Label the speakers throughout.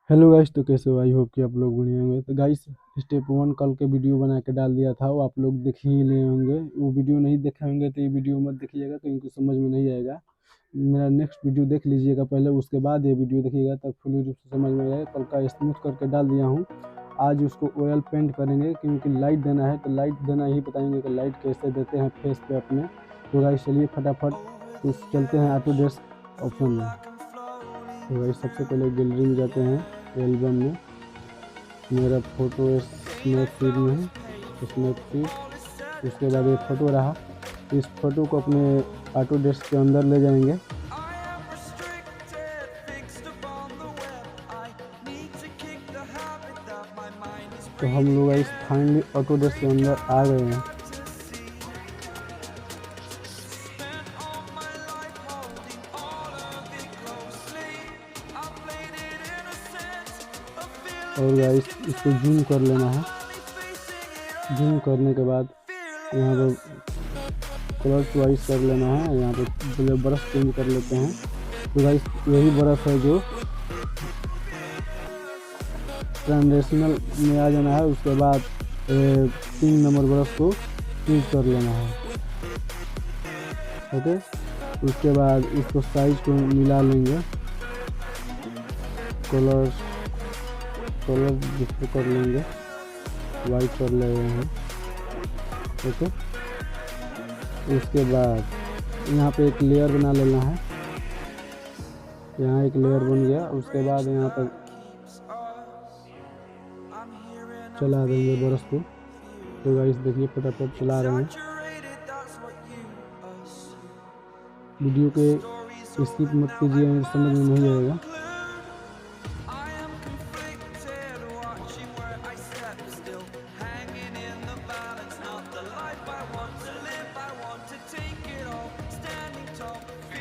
Speaker 1: Hello guys, तो कैसे हो? आई होप कि आप लोग बढ़िया होंगे। तो गाइस, स्टेप 1 कल के वीडियो बना के डाल दिया था, वो आप लोग देख ही लिए होंगे। वो वीडियो नहीं देखे होंगे तो ये वीडियो मत देखिएगा, क्योंकि समझ में नहीं आएगा। मेरा नेक्स्ट वीडियो देख लीजिएगा पहले, उसके बाद ये वीडियो देखिएगा, तब फुल रूप से समझ में आएगा। कल का स्मूथ करके डाल दिया हूँ। आज उसको ऑयल पेंट करेंगे, क्योंकि लाइट देना है, तो लाइट देना ही बताएंगे कि लाइट कैसे देते हैं फेस पे अपने। तो गाइस चलिए फटाफट तो चलते हैं ऑटोडेस्क ऑप्शन में। तो गाइस सबसे पहले गैलरी में जाते हैं, एल्बम में मेरा फ़ोटो स्नैपसीड में है, स्नैपसीड। उसके बाद ये फ़ोटो रहा, इस फ़ोटो को अपने ऑटोडेस्क के अंदर ले जाएंगे। तो हम लोग इस फाइनली ऑटोडेस्क के अंदर आ गए हैं। और गाइस इसको जूम कर लेना है। जूम करने के बाद यहाँ पर कलर चॉइस कर लेना है। यहाँ पे पहले ब्रश चेंज कर लेते हैं। तो गाइस यही ब्रश है जो ट्रांजिशनल में आ जाना है। उसके बाद 3 नंबर ब्रश को यूज कर लेना है। ओके, उसके बाद इसको साइज को मिला लेंगे, कलर जिसको कर लेंगे, वाइट कर ले रहे हैं। ओके, उसके बाद यहाँ पे एक लेयर बना लेना है। यहाँ एक लेयर बन गया। उसके बाद यहाँ पर चला देंगे ब्रश को। तो गाइस देखिए फटाफट चला रहे हैं। वीडियो के स्किप मत कीजिए, समझ में नहीं आएगा।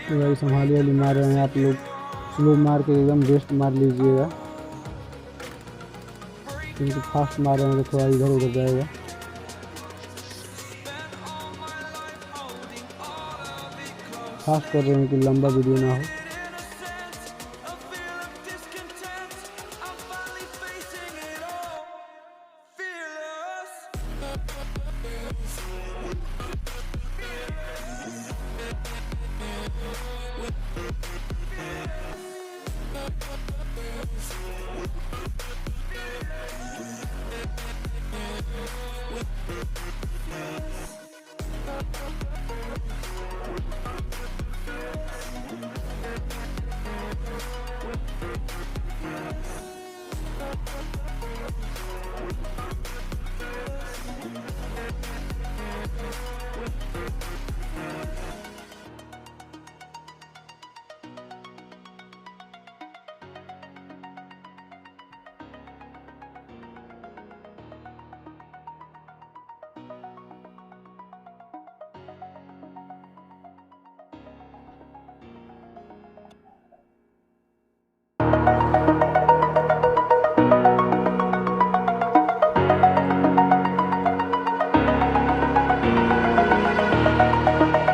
Speaker 1: तो भाई संभालिए, वाली मार रहे हैं आप लोग, स्लो मार के एकदम बेस्ट मार लीजिएगा, क्योंकि फास्ट मार रहे हैं तो थोड़ा इधर उधर जाएगा। फास्ट कर रहे हैं कि लंबा वीडियो ना हो।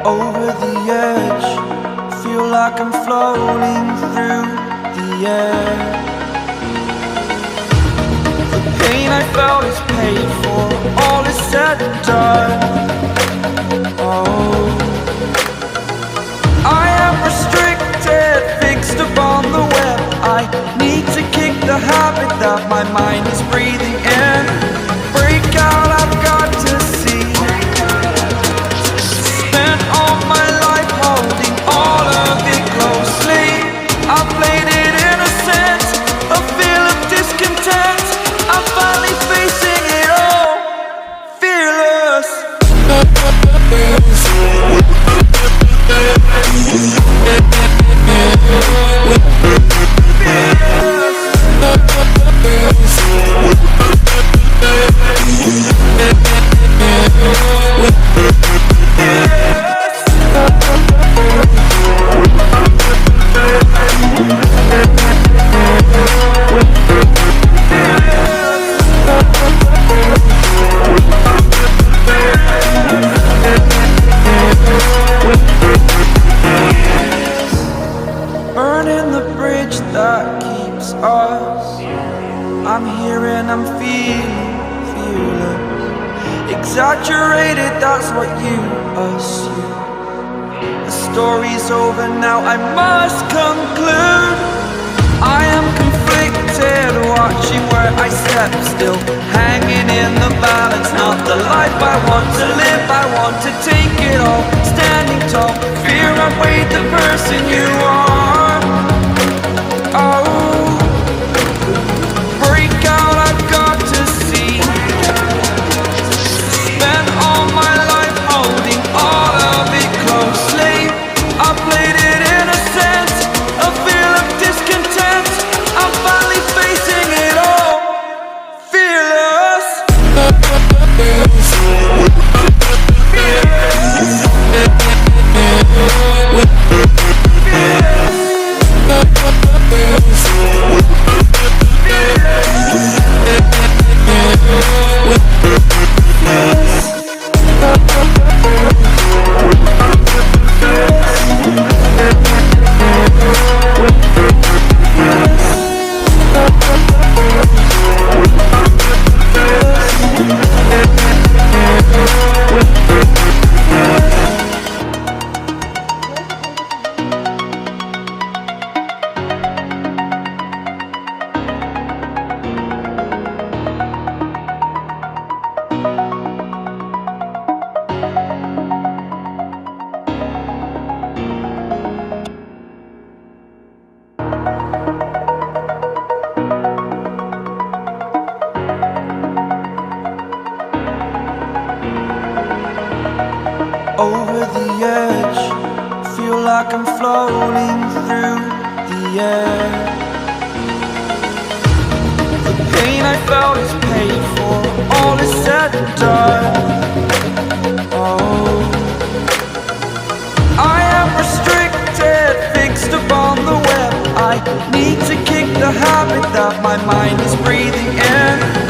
Speaker 2: Over the edge, feel like I'm floating through the air. The pain I felt is paid for, all is said and done. Oh, I am restricted, fixed upon the web. I need to kick the habit that my mind is breathing in. Break out, I've got to see. Spent all my life holding all of it closely. I played it innocent, a feel of discontent. I'm finally facing it all, fearless. Fearless. I'm here and I'm feeling fearless. Exaggerated, that's what you assume. The story's over now, I must conclude. I am conflicted, watching where I step still, hanging in the balance. Not the life I want to live, I want to take it all. Standing tall, fear I've weighed the person you are. Oh, break out, I've got to see. Spent all my life holding all of it closely. I played it innocent, a feel of discontent. I'm finally facing it all, fearless. Over the edge, feel like I'm floating through the air. The pain I felt is paid for, all is said and done. Oh, I am restricted, fixed upon the web. I need to kick the habit that my mind is breathing in.